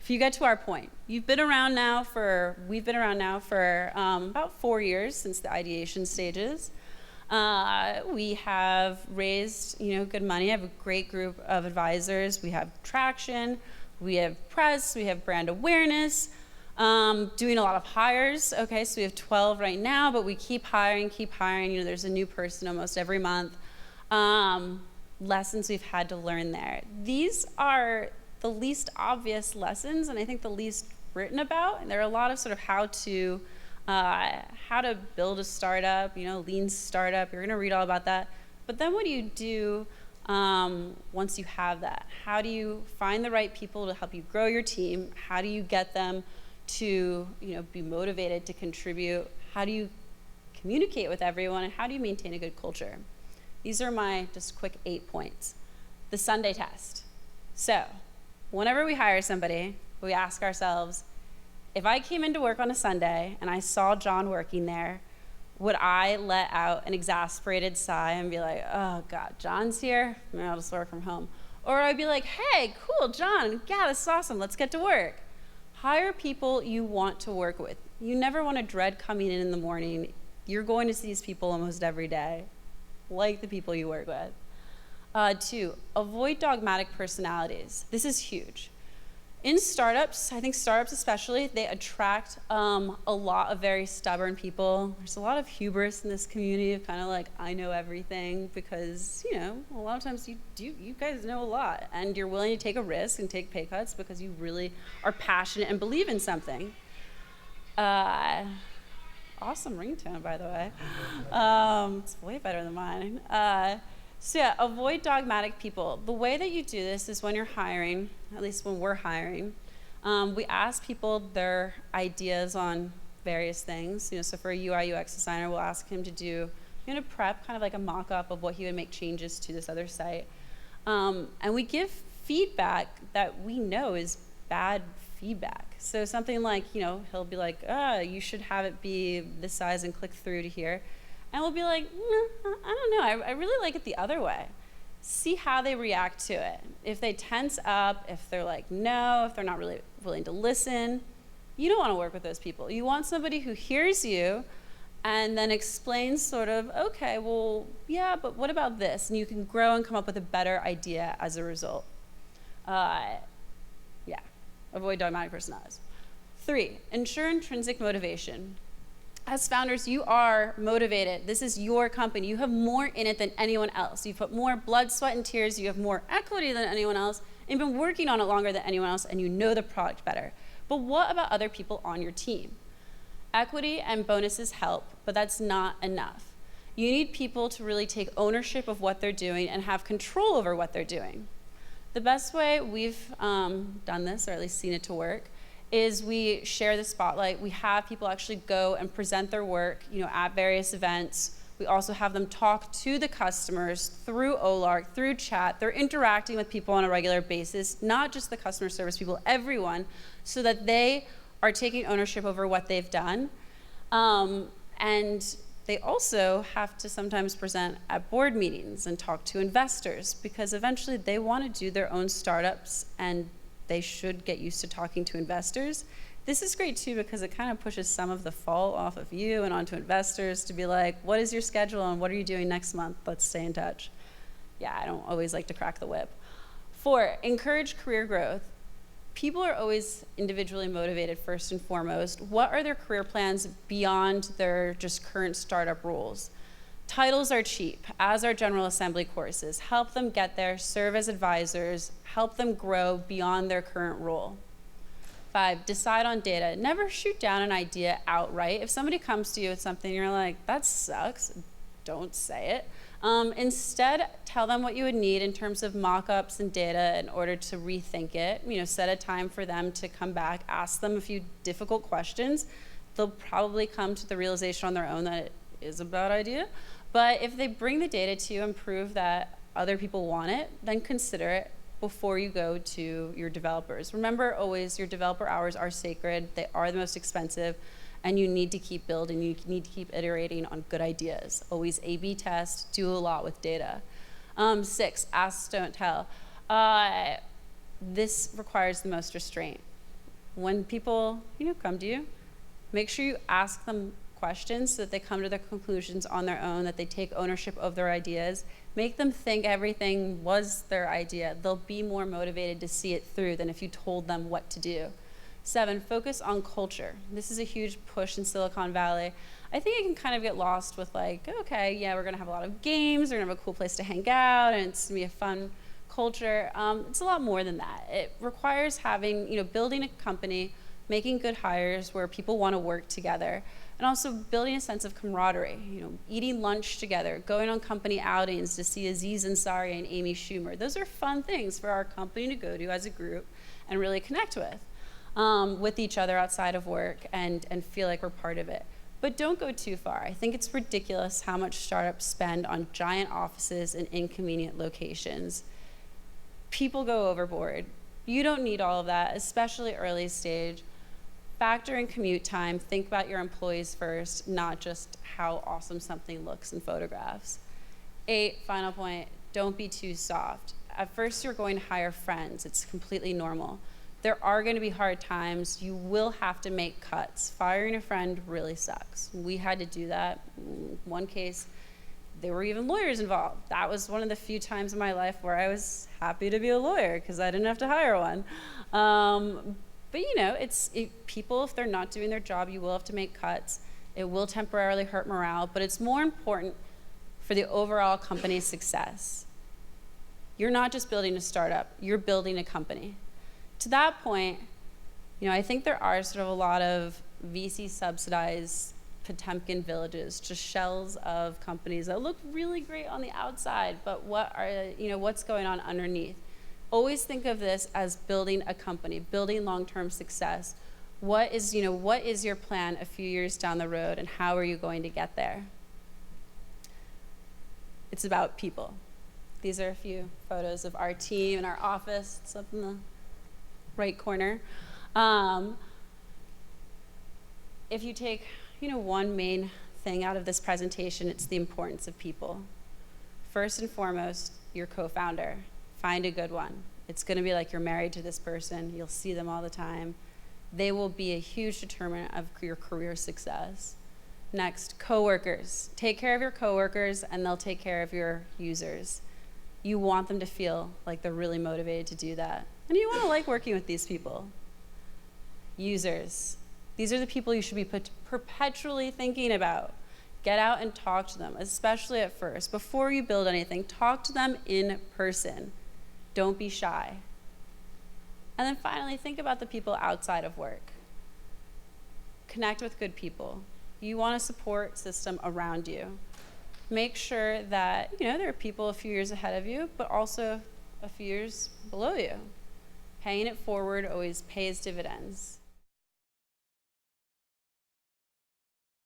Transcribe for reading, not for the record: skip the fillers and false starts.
if you get to our point, we've been around now for about 4 years since the ideation stages. We have raised, good money. I have a great group of advisors. We have traction, we have press, we have brand awareness, doing a lot of hires. Okay, so we have 12 right now, but we keep hiring. There's a new person almost every month. Lessons we've had to learn there. These are the least obvious lessons, and I think the least written about. And there are a lot of sort of how to build a startup, lean startup. You're gonna read all about that. But then what do you do once you have that? How do you find the right people to help you grow your team? How do you get them to be motivated to contribute? How do you communicate with everyone? And how do you maintain a good culture? These are my just quick 8 points. The Sunday test. So whenever we hire somebody, we ask ourselves, if I came into work on a Sunday and I saw John working there, would I let out an exasperated sigh and be like, oh God, John's here? Maybe I'll just work from home. Or I'd be like, hey, cool, John, yeah, this is awesome, let's get to work. Hire people you want to work with. You never want to dread coming in the morning. You're going to see these people almost every day, like the people you work with. 2, avoid dogmatic personalities. This is huge. In startups, I think startups especially, they attract a lot of very stubborn people. There's a lot of hubris in this community of kind of like, I know everything, because a lot of times you guys know a lot, and you're willing to take a risk and take pay cuts because you really are passionate and believe in something. Awesome ringtone, by the way. It's way better than mine. So yeah, avoid dogmatic people. The way that you do this is when you're hiring, at least when we're hiring, we ask people their ideas on various things. So for a UI UX designer, we'll ask him to do prep, kind of like a mock-up of what he would make changes to this other site. And we give feedback that we know is bad feedback. So something like, he'll be like, you should have it be this size and click through to here. And we'll be like, I don't know, I really like it the other way. See how they react to it. If they tense up, if they're like, no, if they're not really willing to listen, you don't want to work with those people. You want somebody who hears you and then explains sort of, okay, well, yeah, but what about this? And you can grow and come up with a better idea as a result. Yeah, avoid dogmatic personalities. 3, ensure intrinsic motivation. As founders, you are motivated. This is your company. You have more in it than anyone else. You put more blood, sweat, and tears. You have more equity than anyone else. And you've been working on it longer than anyone else, and you know the product better. But what about other people on your team? Equity and bonuses help, but that's not enough. You need people to really take ownership of what they're doing and have control over what they're doing. The best way we've done this, or at least seen it to work, is we share the spotlight. We have people actually go and present their work, at various events. We also have them talk to the customers through OLARC, through chat. They're interacting with people on a regular basis, not just the customer service people, everyone, so that they are taking ownership over what they've done. And they also have to sometimes present at board meetings and talk to investors, because eventually they want to do their own startups, and they should get used to talking to investors. This is great too, because it kind of pushes some of the fall off of you and onto investors to be like, what is your schedule and what are you doing next month? Let's stay in touch. Yeah, I don't always like to crack the whip. 4, encourage career growth. People are always individually motivated first and foremost. What are their career plans beyond their just current startup roles? Titles are cheap, as are General Assembly courses. Help them get there, serve as advisors, help them grow beyond their current role. 5, decide on data. Never shoot down an idea outright. If somebody comes to you with something, you're like, that sucks, don't say it. Instead, tell them what you would need in terms of mock-ups and data in order to rethink it. Set a time for them to come back, ask them a few difficult questions. They'll probably come to the realization on their own that it is a bad idea. But if they bring the data to you and prove that other people want it, then consider it before you go to your developers. Remember always, your developer hours are sacred. They are the most expensive, and you need to keep building. You need to keep iterating on good ideas. Always A/B test, do a lot with data. 6, ask, don't tell. This requires the most restraint. When people, come to you, make sure you ask them questions so that they come to their conclusions on their own, that they take ownership of their ideas. Make them think everything was their idea. They'll be more motivated to see it through than if you told them what to do. 7, focus on culture. This is a huge push in Silicon Valley. I think it can kind of get lost with like, okay, yeah, we're gonna have a lot of games, we're gonna have a cool place to hang out, and it's gonna be a fun culture. It's a lot more than that. It requires having, building a company, making good hires where people wanna work together, and also building a sense of camaraderie, eating lunch together, going on company outings to see Aziz Ansari and Amy Schumer. Those are fun things for our company to go to as a group and really connect with each other outside of work and feel like we're part of it. But don't go too far. I think it's ridiculous how much startups spend on giant offices and inconvenient locations. People go overboard. You don't need all of that, especially early stage. Factor in commute time. Think about your employees first, not just how awesome something looks in photographs. 8, final point, don't be too soft. At first, you're going to hire friends. It's completely normal. There are going to be hard times. You will have to make cuts. Firing a friend really sucks. We had to do that. In one case, there were even lawyers involved. That was one of the few times in my life where I was happy to be a lawyer because I didn't have to hire one. But people, if they're not doing their job, you will have to make cuts. It will temporarily hurt morale, but it's more important for the overall company's success. You're not just building a startup, you're building a company. To that point, I think there are sort of a lot of VC subsidized Potemkin villages, just shells of companies that look really great on the outside, but what's going on underneath? Always think of this as building a company, building long-term success. What is your plan a few years down the road, and how are you going to get there? It's about people. These are a few photos of our team and our office. It's up in the right corner. If you take, one main thing out of this presentation, it's the importance of people. First and foremost, your co-founder. Find a good one. It's going to be like you're married to this person. You'll see them all the time. They will be a huge determinant of your career success. Next, coworkers. Take care of your coworkers, and they'll take care of your users. You want them to feel like they're really motivated to do that. And you want to like working with these people. Users. These are the people you should be perpetually thinking about. Get out and talk to them, especially at first. Before you build anything, talk to them in person. Don't be shy. And then finally, think about the people outside of work. Connect with good people. You want a support system around you. Make sure that, there are people a few years ahead of you, but also a few years below you. Paying it forward always pays dividends.